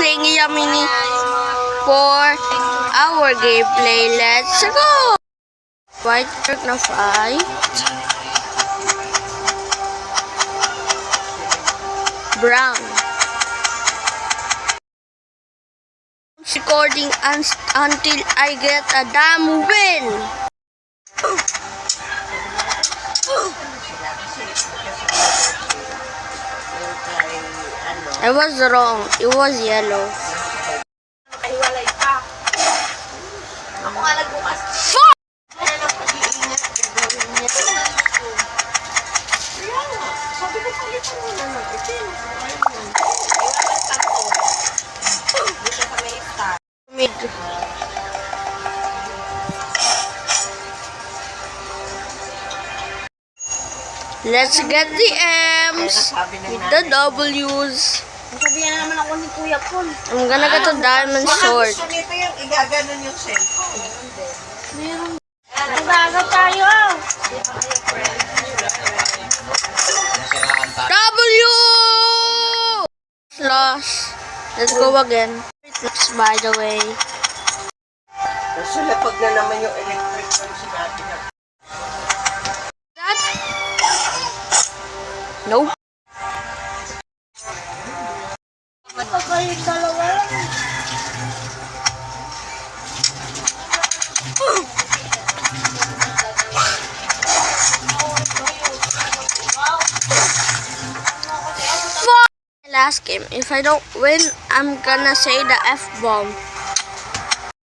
playing Yamini for our gameplay. Let's go! White Turk na fight. Brown. Recording until I get a damn win. I was wrong. It was yellow. Nakahiwalay pa. Ako nga nagbukas. Fuck! Kaya lang pag-iingat ka gawin niya. Kaya nga. Sabi ko palitan mo na lang. Ito yung ayun. Iwanan ka to. Hindi siya sa may star. Mid. Let's get the M's with the W's. Sabihan na naman ako ni Kuya Paul. I'm gonna get a diamond sword. Gusto nito yung igaganon yung cellphone. Meron. Nagbaga tayo. W! Lost. Let's go again. Looks by the way. Nasa lapag na naman yung electric fan sinabi na. That? Nope. Kayong dalawa lang. Last game. If I don't win, I'm gonna say the F-bomb.